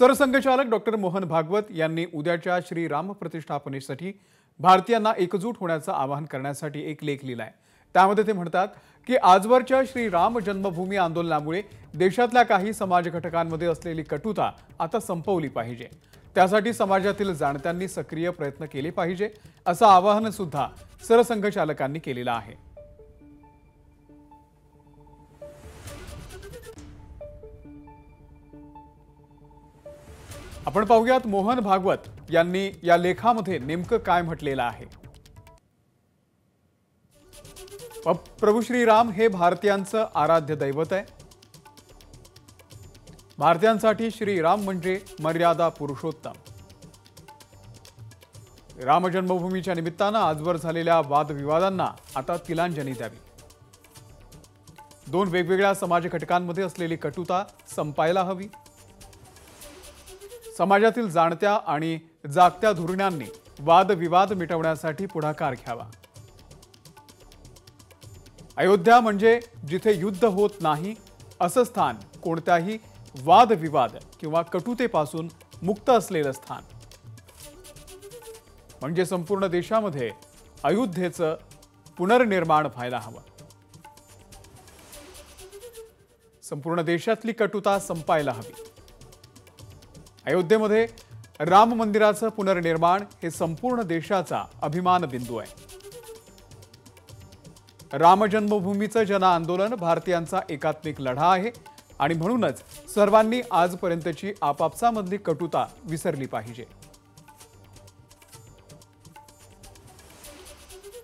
सरसंघचालक डॉक्टर मोहन भागवत यांनी उद्याच्या श्री राम प्रतिष्ठापनेसाठी भारतीयांना एकजूट होण्याचं आवाहन करण्यासाठी एक लेख लिहिलाय। त्यामध्ये ते म्हणतात की आजवरच्या श्री राम जन्मभूमी आंदोलनामुळे देशातल्या काही समाज घटकांमध्ये असलेली कटुता आता संपवली पाहिजे। त्यासाठी समाजातील जाणत्यांनी सक्रिय प्रयत्न केले पाहिजे असं आवाहन सुद्धा सरसंघचालकांनी केलेलं आहे। आपण पाहूयात मोहन भागवत यांनी या लेखामध्ये नेमकं काय म्हटलेलं आहे। प्रभू श्रीराम हे भारतीयांचं आराध्य दैवत आहे। भारतीयांसाठी श्रीराम म्हणजे मर्यादा पुरुषोत्तम। राम जन्मभूमीच्या निमित्तानं आजवर झालेल्या वादविवादांना आता तिलांजली द्यावी। दोन वेगवेगळ्या समाज घटकांमध्ये असलेली कटुता संपायला हवी। समाजातील जाणत्या आणि जागत्या धोरणांनी वादविवाद मिटवण्यासाठी पुढाकार घ्यावा। अयोध्या म्हणजे जिथे युद्ध होत नाही असं स्थान, कोणत्याही वादविवाद किंवा कटुतेपासून मुक्त असलेलं स्थान। म्हणजे संपूर्ण देशामध्ये अयोध्येचं पुनर्निर्माण व्हायला हवं। संपूर्ण देशातली कटुता संपायला हवी। अयोध्येमध्ये राम मंदिराचं पुनर्निर्माण हे संपूर्ण देशाचा अभिमान बिंदू आहे। राम जन्मभूमीचं जन आंदोलन भारतीयांचा एकात्मिक लढा आहे आणि म्हणूनच सर्वांनी आजपर्यंतची आपापसामधली कटुता विसरली पाहिजे।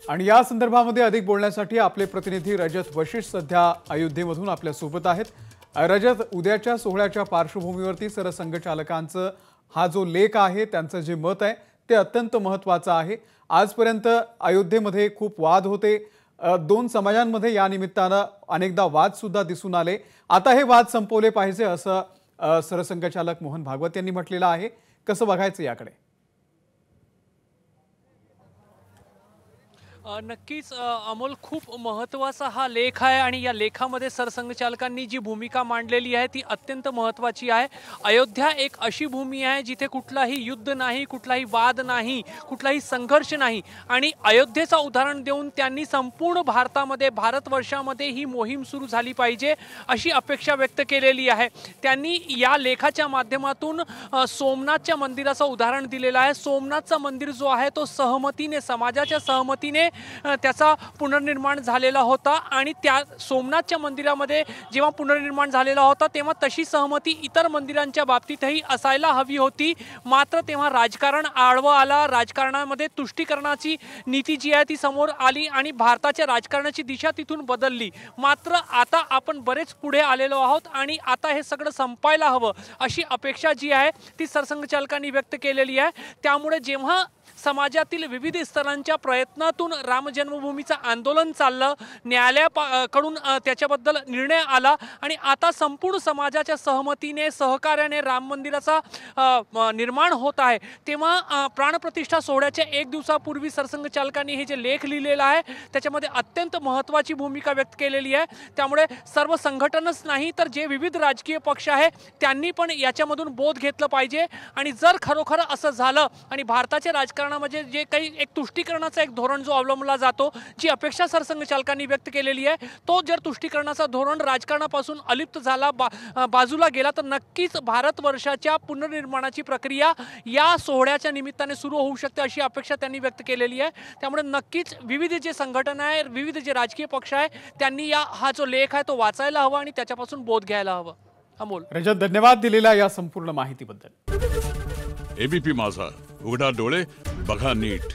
आणि या संदर्भामध्ये अधिक बोलण्यासाठी आपले प्रतिनिधी रजत वशिष्ठ सध्या अयोध्येमधून आपल्या सोबत आहेत। रजत, उद्याच्या सोहळ्याच्या पार्श्वभूमीवरती सरसंघचालकांचं हा जो लेख आहे, त्यांचं जे मत आहे ते अत्यंत महत्त्वाचं आहे। आजपर्यंत अयोध्येमध्ये खूप वाद होते, दोन समाजांमध्ये या निमित्तानं अनेकदा वाद सुद्धा दिसून आले। आता हे वाद संपवले पाहिजे असं सरसंघचालक मोहन भागवत यांनी म्हटलेलं आहे। कसं बघायचं याकडे? नक्कीच अमोल, खूप महत्त्वाचा हा लेख आहे आणि या लेखामध्ये सरसंघचालकांनी जी भूमिका मांडलेली आहे ती अत्यंत महत्त्वाची आहे। अयोध्या एक अशी भूमी आहे जिथे कुठलाही युद्ध नाही, कुठलाही वाद नाही, कुठलाही संघर्ष नाही आणि अयोध्येचं उदाहरण देऊन त्यांनी संपूर्ण भारतामध्ये, भारतवर्षामध्ये ही मोहीम सुरू झाली पाहिजे अशी अपेक्षा व्यक्त केलेली आहे। त्यांनी या लेखाच्या माध्यमातून सोमनाथच्या मंदिराचं उदाहरण दिलेलं आहे। सोमनाथचं मंदिर जो आहे तो सहमतीने, समाजाच्या सहमतीने त्याचा पुनर्निर्माण झालेला होता आणि त्या सोमनाथच्या मंदिरामध्ये जेव्हा पुनर्निर्माण झालेला होता तेव्हा तशी सहमती इतर मंदिरांच्या बाबतीतही असायला हवी होती। मात्र तेव्हा राजकारण आडवं आला, राजकारणामध्ये तुष्टीकरणाची नीती जी आहे ती समोर आली आणि भारताच्या राजकारणाची दिशा तिथून बदलली। मात्र आता आपण बरेच पुढे आलेलो आहोत आणि आता हे सगळं संपायला हवं अशी अपेक्षा जी आहे ती सरसंघचालकांनी व्यक्त केलेली आहे। त्यामुळे जेव्हा समाजातील विविध स्तरांच्या प्रयत्नातून राम जन्मभूमीचं आंदोलन चाललं, न्यायालयाकडून त्याच्याबद्दल निर्णय आला आणि आता संपूर्ण समाजाच्या सहमतीने, सहकार्याने राम मंदिराचा निर्माण होत आहे, तेव्हा प्राणप्रतिष्ठा सोहळ्याच्या एक दिवसापूर्वी सरसंघचालकांनी हे जे लेख लिहिलेला आहे त्याच्यामध्ये अत्यंत महत्त्वाची भूमिका व्यक्त केलेली आहे। त्यामुळे सर्व संघटनच नाही तर जे विविध राजकीय पक्ष आहे त्यांनी पण याच्यामधून बोध घेतलं पाहिजे आणि जर खरोखर असं झालं आणि भारताच्या राजकारणामध्ये जे काही एक तुष्टीकरणाचा एक धोरण जो अवलंबला जातो, जी अपेक्षा सरसंघचालकांनी व्यक्त केलेली आहे, तो जर तुष्टीकरणाचा धोरण राजकारणापासून अलिप्त झाला, बाजूला गेला तर नक्कीच भारतवर्षाच्या पुनर्निर्माणाची प्रक्रिया या सोहळ्याच्या निमित्ताने सुरू होऊ शकते अशी अपेक्षा त्यांनी व्यक्त केलेली आहे। त्यामुळे नक्कीच विविध जे संघटना आहे, विविध जे राजकीय पक्ष आहे त्यांनी हा जो लेख आहे तो वाचायला हवा आणि त्याच्यापासून बोध घ्यायला हवा। अमोल, रजत, धन्यवाद दिलेल्या या संपूर्ण माहितीबद्दल। एबीपी माझा, उघडा डोळे बघा नीट।